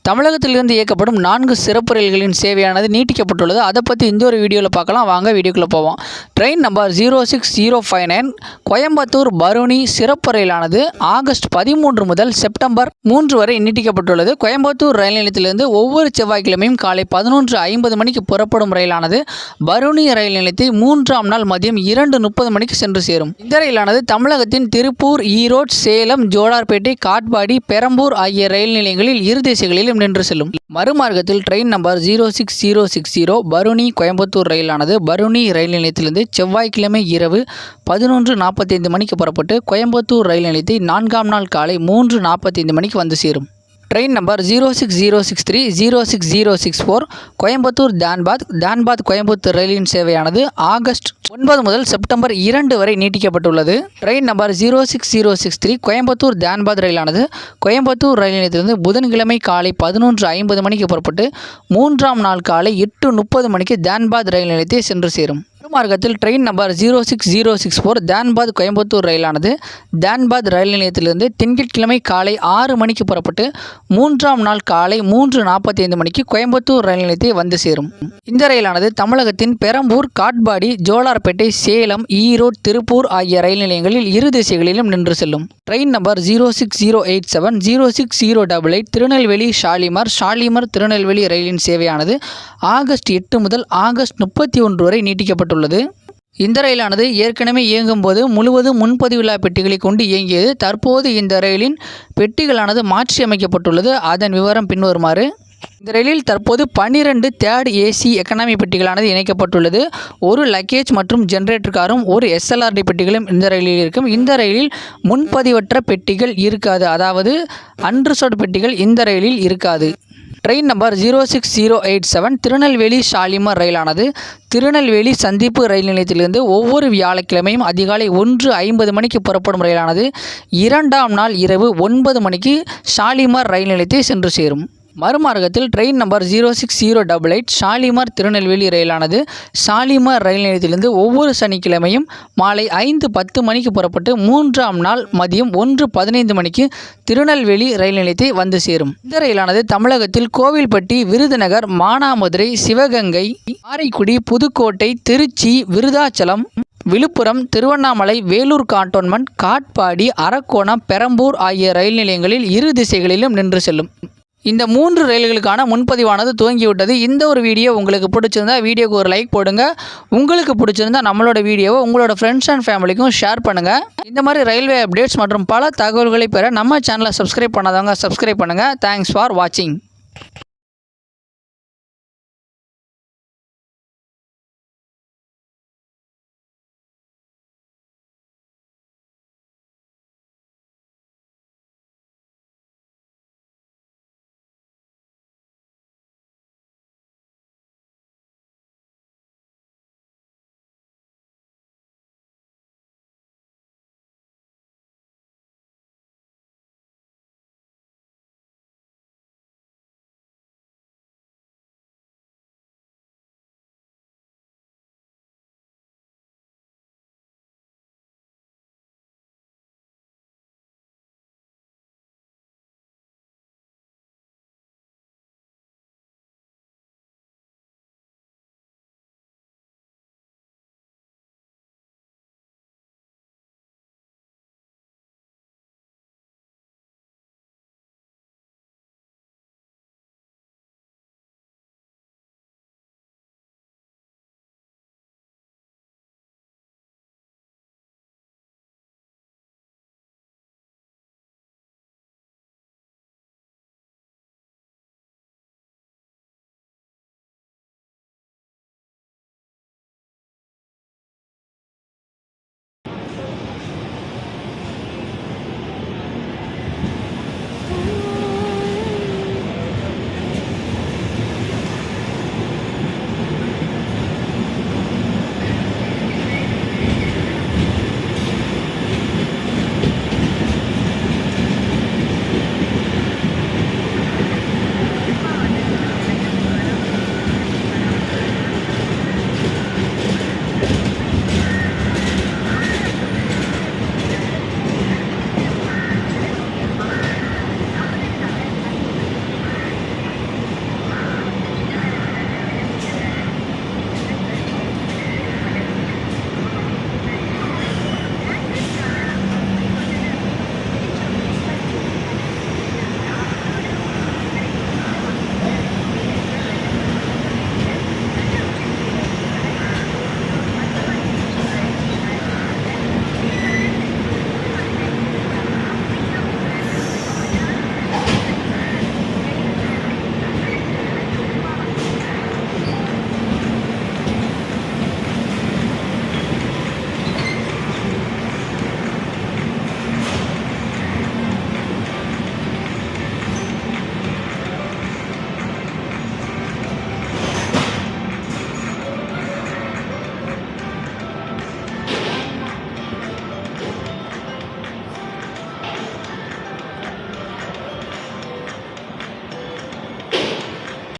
தமிழகத்திலிருந்து இயக்கப்படும் 4 சிறப்பு ரயில்களின் சேவையானது நீட்டிக்கப்பட்டுள்ளது. அதை பற்றி இந்த ஒரு வீடியோவில் பார்க்கலாம். வாங்க வீடியோக்குள்ளே போவோம். ட்ரெயின் நம்பர் 06059 கோயம்புத்தூர் பருனி சிறப்பு ரயிலானது ஆகஸ்ட் 13 முதல் செப்டம்பர் 3 வரை நீட்டிக்கப்பட்டுள்ளது. கோயம்புத்தூர் ரயில் நிலையத்திலிருந்து ஒவ்வொரு செவ்வாய்க்கிழமையும் காலை 11:50 மணிக்கு புறப்படும் ரயிலானது பருனி ரயில் நிலையத்தை 3ஆம் நாள் மதியம் 2:30 மணிக்கு சென்று சேரும். இந்த ரயிலானது தமிழகத்தின் திருப்பூர், ஈரோடு, சேலம், ஜோலார்பேட்டை, காட்பாடி, பெரம்பூர் ஆகிய ரயில் நிலையங்களில் இரு திசைகளில் நின்று செல்லும். மறுமார்க்கத்தில் ட்ரெயின் நம்பர் 06060 பருனி கோயம்புத்தூர் ரயிலானது பருனி ரயில் நிலையத்திலிருந்து செவ்வாய்க்கிழமை இரவு 11:45 மணிக்கு புறப்பட்டு கோயம்புத்தூர் ரயில் நிலையத்தை 4ஆம் நாள் காலை 3:45 மணிக்கு வந்து சேரும். ட்ரெயின் நம்பர் 06063 06064 கோயம்புத்தூர் தான்பாத் கோயம்புத்தூர் ரயிலின் சேவையானது ஆகஸ்ட் 9 முதல் செப்டம்பர் 2 வரை நீட்டிக்கப்பட்டுள்ளது. ட்ரெயின் நம்பர் 06063 கோயம்புத்தூர் தான்பாத் ரயிலானது கோயம்புத்தூர் ரயில் நிலையத்திலிருந்து புதன்கிழமை காலை 11:50 மணிக்கு புறப்பட்டு 3ஆம் நாள் காலை 8:30 மணிக்கு தான்பாத் ரயில் நிலையத்தை சென்று சேரும். மார்க்கத்தில் ட்ரெயின் நம்பர் 06064 தான்பாத் கோயம்புத்தூர் ரயிலானது தான்பாத் ரயில் நிலையத்திலிருந்து திங்கட்கிழமை காலை 6 மணிக்கு புறப்பட்டு 3ஆம் நாள் காலை 3:45 மணிக்கு கோயம்புத்தூர் ரயில் நிலையத்தை வந்து சேரும். இந்த ரயிலானது தமிழகத்தின் பெரம்பூர், காட்பாடி, ஜோலார்பேட்டை, சேலம், ஈரோடு, திருப்பூர் ஆகிய ரயில் நிலையங்களில் இரு திசைகளிலும் நின்று செல்லும். ட்ரெயின் நம்பர் 06087 06088 திருநெல்வேலி ஷாலிமர் திருநெல்வேலி ரயிலின் சேவையானது ஆகஸ்ட் 8 முதல் ஆகஸ்ட் 31 வரை நீட்டிக்கப்பட்டுள்ளது. இந்த ரயிலானது ஏற்கனவே இயங்கும் போது முழுவதும் முன்பதிவில்லா பெட்டிகளை கொண்டு இயங்கியது. தற்போது இந்த ரயிலின் பெட்டிகளானது மாற்றி அமைக்கப்பட்டுள்ளது. அதன் விவரம் பின்வருமாறு. இந்த ரயிலில் தற்போது 12 தேர்ட் ஏசி எக்கனாமி பெட்டிகளானது இணைக்கப்பட்டுள்ளது. ஒரு லக்கேஜ் மற்றும் ஜெனரேட்டர் காரும் ஒரு SLRD பெட்டிகளும் இந்த ரயிலில் இருக்கும். இந்த ரயிலில் முன்பதிவற்ற பெட்டிகள் இருக்காது, அதாவது அன்ரிசர்வ்டு பெட்டிகள் இந்த ரயிலில் இருக்காது. ட்ரெயின் நம்பர் 06087 திருநெல்வேலி ஷாலிமர் ரயிலானது திருநெல்வேலி சந்திப்பு ரயில் நிலையத்திலிருந்து ஒவ்வொரு வியாழக்கிழமையும் அதிகாலை 1:50 மணிக்கு புறப்படும் ரயிலானது 2ஆம் நாள் இரவு 9 மணிக்கு ஷாலிமர் ரயில் நிலையத்தை சென்று சேரும். மறுமார்க்கத்தில் ட்ரெயின் நம்பர் 06088 ஷாலிமர் திருநெல்வேலி ரயிலானது ஷாலிமர் ரயில் நிலையத்திலிருந்து ஒவ்வொரு சனிக்கிழமையும் மாலை 5:10 மணிக்கு புறப்பட்டு 3ஆம் நாள் மதியம் 1:15 மணிக்கு திருநெல்வேலி ரயில் நிலையத்தை வந்து சேரும். இந்த ரயிலானது தமிழகத்தில் கோவில்பட்டி, விருதுநகர், மானாமதுரை, சிவகங்கை, காரைக்குடி, புதுக்கோட்டை, திருச்சி, விருதாச்சலம், விழுப்புரம், திருவண்ணாமலை, வேலூர் கான்டோன்மெண்ட், காட்பாடி, அரக்கோணம், பெரம்பூர் ஆகிய ரயில் நிலையங்களில் இரு திசைகளிலும் நின்று செல்லும். இந்த 3 ரயில்களுக்கான முன்பதிவானது துவங்கிவிட்டது. இந்த ஒரு வீடியோ உங்களுக்கு பிடிச்சிருந்தா வீடியோக்கு ஒரு லைக் போடுங்க. உங்களுக்கு பிடிச்சிருந்தா நம்மளோட வீடியோவை உங்களோட ஃப்ரெண்ட்ஸ் அண்ட் ஃபேமிலிக்கும் ஷேர் பண்ணுங்கள். இந்த மாதிரி ரயில்வே அப்டேட்ஸ் மற்றும் பல தகவல்களை பெற நம்ம சேனலை சப்ஸ்கிரைப் பண்ணாதவங்க சப்ஸ்கிரைப் பண்ணுங்கள். தேங்க்ஸ் ஃபார் வாட்சிங்.